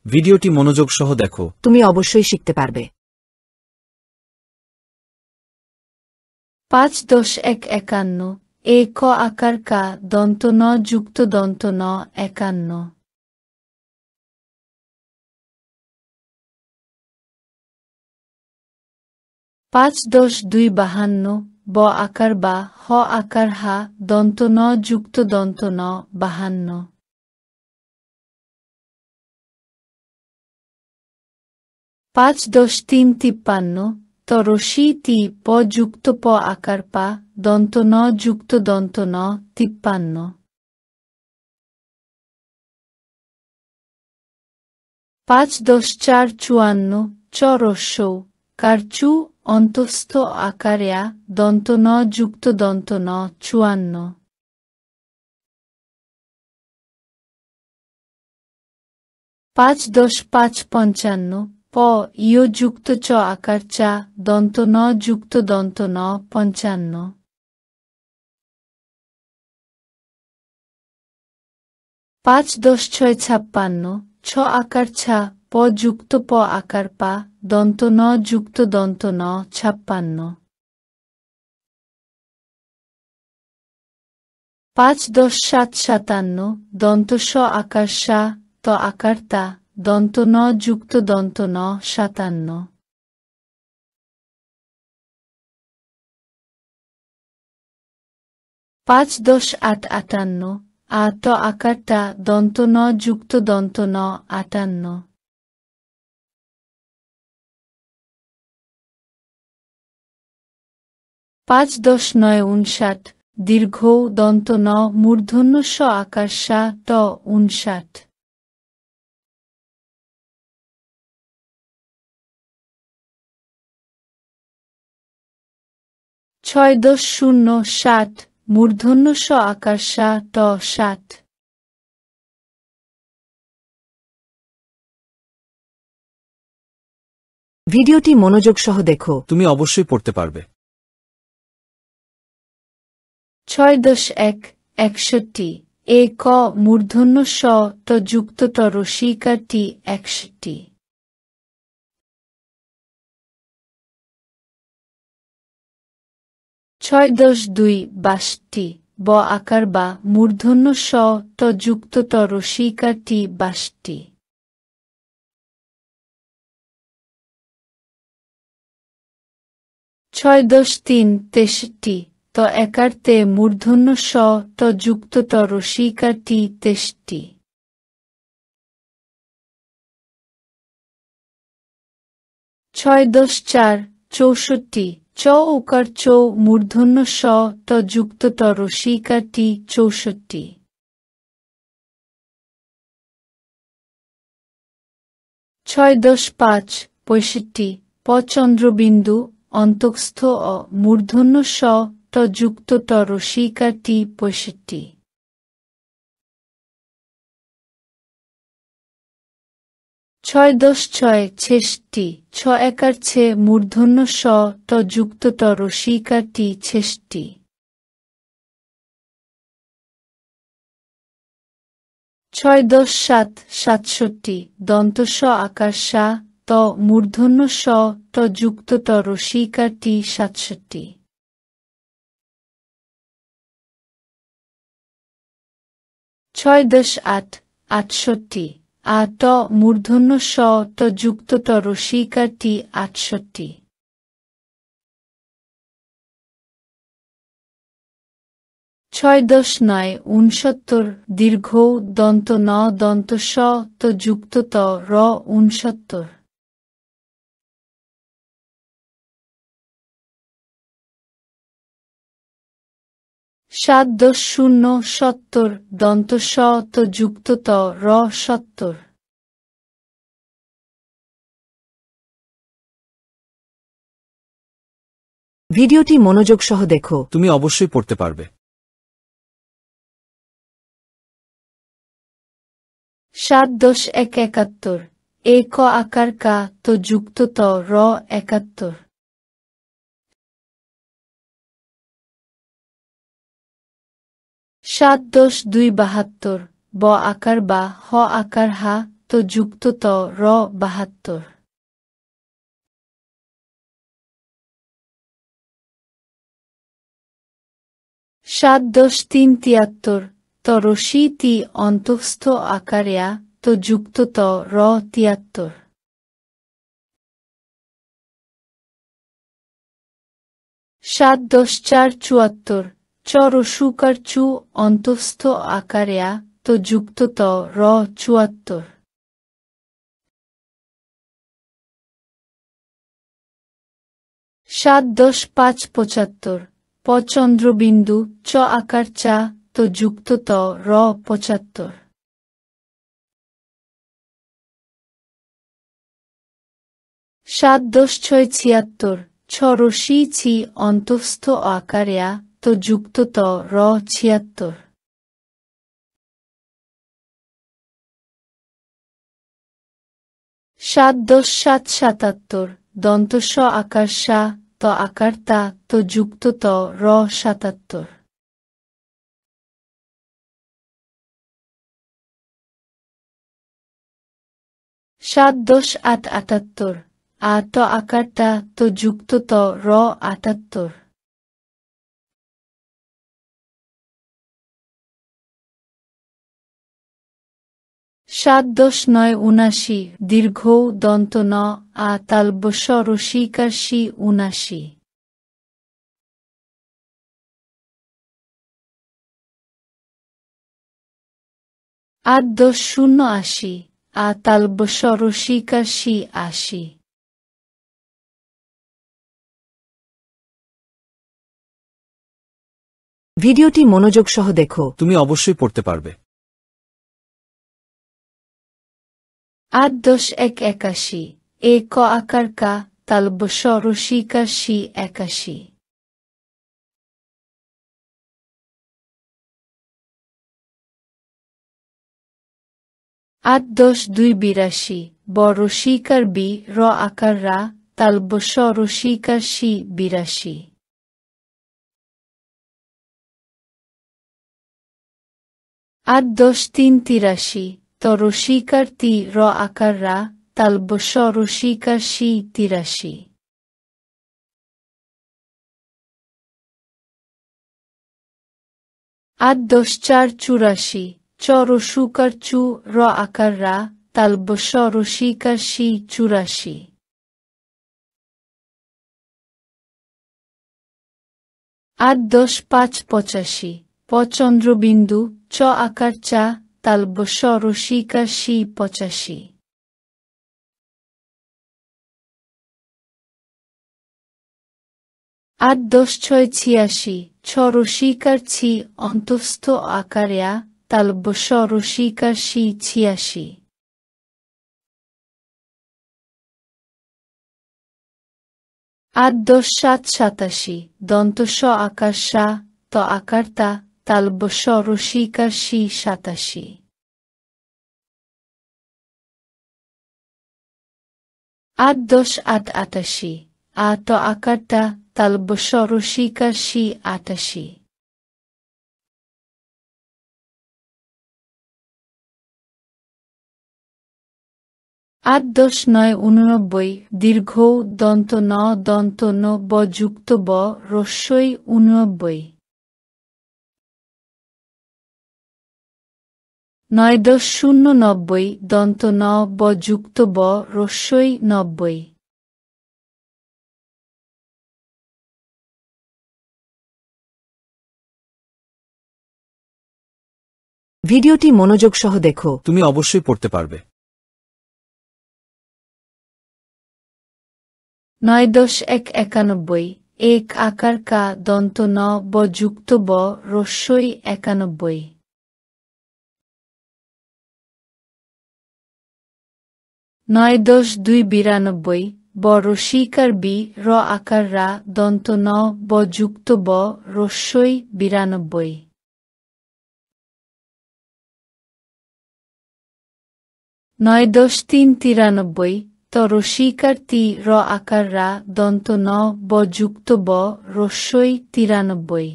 ভিডিওটি মনোযোগ সহ দেখো। তুমি অবশ্যই শিখতে পারবে। ৫-১ এ ক আকার কা দন্ত ন যুক্ত দন্ত ন ৫১। ৫-২ ৫২ ব আকার বা হ আকার হা দন্ত ন যুক্ত দন্ত ন ৫২। ৫-৩ ৫৩ ত রসি তি প যুক্ত প আকার পা দন্ত ন যুক্ত দন্ত ন ৫৩। ৫-৪ ৫৪ চ রস্যৌ কার চু অন্তস্থ আকারেয়া দন্ত ন যুক্ত দন্ত ন ৫৪। ৫-৫ ৫৫ প ইয় যুক্ত চ আকার চা দন্ত ন যুক্ত দন্ত ন ৫৫। ৫-৬ ৫৬ ছ আকার ছা প যুক্ত প আকার পা দন্ত ন যুক্ত দন্ত ন ৫৬। ৫-৭ ৫৭ দন্ত স আকার সা ত আকার তা দন্ত ন যুক্ত দন্ত ন ৫৭। ৫-৮ ৫৮ আ ত আকার টা দন্ত ন যুক্ত দন্ত ন ৫৮। ৫-৯ ৫৯ দীর্ঘ দন্ত ন মূর্ধন্য স আকার সা ত ৫৯। ৬-০ ৬০ মূর্ধন্য স আকার সা ত ৬০। ভিডিওটি মনোযোগ সহ দেখো। তুমি অবশ্যই পড়তে পারবে। ৬-১ ৬১ এ ক মূর্ধন্য স ত যুক্ত ট রসিকার টি ৬১। ৬-২ ৬২ ব আকার বা মূর্ধন্য স ত যুক্ত ট রসিকার টি ৬২। ৬-৩ ৬৩ ত একার তে মূর্ধন্য স ত যুক্ত ট রসিকার টি ৬৩। ৬-৪ ৬৪ চ ওকার চৌ মূর্ধন্য স ত যুক্ত ট রসিকার টি ৬৪। ৬-৫ ৬৫ প চন্দ্রবিন্দু অন্তঃস্থ অ মূর্ধন্য স ত যুক্ত ট রসিকার টি ৬৫। ৬-৬ ছেষট্টি ছ একার ছে মূর্ধন্য স ত যুক্ত ট রসিকার টি ৬৬। ৬-৭ ৬৭ দন্ত স আকার সা ত মূর্ধন্য স ত যুক্ত ট রসিকার টি ৬৭। ৬-৮ ৬৮ আ ট মূর্ধন্য স ত যুক্ত ট রসিকার টি ৬৮। ৬-৯ ৬৯ দীর্ঘ দন্ত ন দন্ত স ত যুক্ত ত র ৬৯। ৭-০ ৭০ দন্ত স ত যুক্ত ত র ৭০। ভিডিওটি মনোযোগ সহ দেখো। তুমি অবশ্যই পড়তে পারবে। ৭-১ ৭১ এ ক আকার কা ত যুক্ত ত র ৭১। ৭-২ ৭২ ব আকার বা হ আকার হা ত তো যুক্ত ত র 72। 7-10-3 73 ত রসি তি অন্তঃস্থ আকারে তো যুক্ত ত র 73। 7-10-4 74 চ রসুকার চু অন্তঃস্থ আকারে তো যুক্ত ত র 74। 7-10-5 75 প চন্দ্রবিন্দু চ আকার চা তো যুক্ত ত র 75। 7-10-6 76 ছ রসি ছি অন্তঃস্থ আকারে তো যুক্ত ত র 76। 7-10-7 77 দন্তস্ব আকার সা ত আকার তা তো যুক্ত ত র 77। 7-10-8 78 আ ত আকার তা তো যুক্ত ত র 78। 7-10-9 79 দীর্ঘ দন্ত ন আ তালব্য রসিকার শি 79। 8-10-0 80 a তালব্য রসিকার she 80। ভিডিওটি মনোযোগ সহ দেখো। তুমি অবশ্যই পড়তে পারবে। 8-10-1 81 এ ক আকার কা তালব্য রসিকার শি 81। 8-10-2 82 ব রসিকার বি র আকার রা তালব্য রসিকার শি 82। 8-10-3 83 ত রসিকার তি র আকার রা তালব্য রসিকার শি 83। 8-10-4 84 চ রসুকার চু র আকার রা তালব্য রসিকার শি 84। 8-10-5 85 প চন্দ্রবিন্দু চ আকার চা তালব্য রসিকার শি 85। 8-10-6 86 ছ রসিকার ছি অন্তঃস্থ আকারে তালব্য রসিকার শি 86। 8-10-7 87 দন্তস্ব আকার সা ত আকার তা তালব্য রসিকার শি 87। 8-10-8 88 আ ত আকার তা তালব্য রসিকার শি 88। 8-10-9 89 দীর্ঘ দন্ত ন দন্ত ন ব যুক্ত ব রস্যই 89। 9-10-0 90 দন্ত ন ব যুক্ত ব রস্যই 90। ভিডিওটি মনোযোগ সহ দেখো। তুমি অবশ্যই পড়তে পারবে। 9-10-1 91 এক আকার কা দন্ত ন ব যুক্ত ব রস্যই 91। 9-10-2 92 ব রসিকার বি র আকার রা দন্ত ন ব যুক্ত ব রস্যই 92। 9-10-3 93 ত রসিকার তি র আকার রা দন্ত ন ব যুক্ত ব রস্যই 93।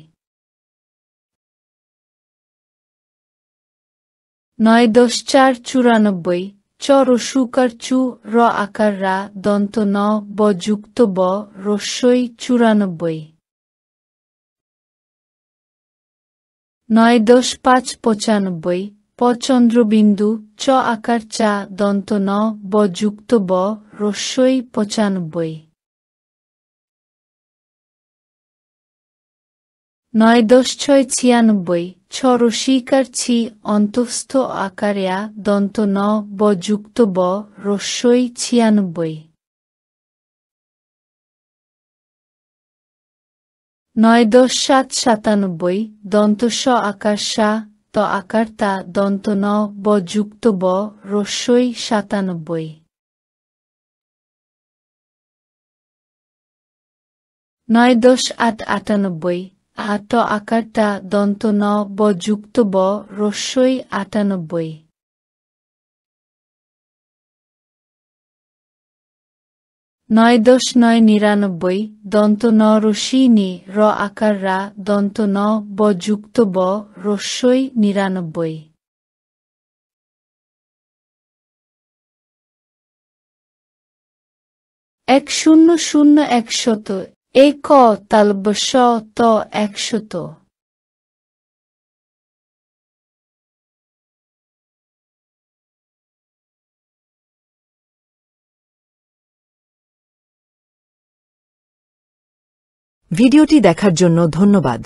9-10-4 94 চ রসুকার চু র আকার রা দন্ত ন ব যুক্ত ব রস্যই 94 9-5 প চন্দ্রবিন্দু চ আকার চা দন্ত ন ব যুক্ত ব রস্যই 95 9-6 ছ রসিকার ছি অন্তঃস্থ আকারেয়া দন্ত ন ব যুক্ত ব রস্যই 96 9-7 দন্তস্ব আকার সা ত আকার তা দন্ত ন ব যুক্ত ব রস্যই 97 9-8 আট আকার টা দন্ত ন ব যুক্ত ব রস্যই 98 9-9 দন্ত ন রসি নি র আকার রা দন্ত ন ব যুক্ত ব রস্যই 99 100 এক তালব স ত 100 ভিডিওটি দেখার জন্য ধন্যবাদ।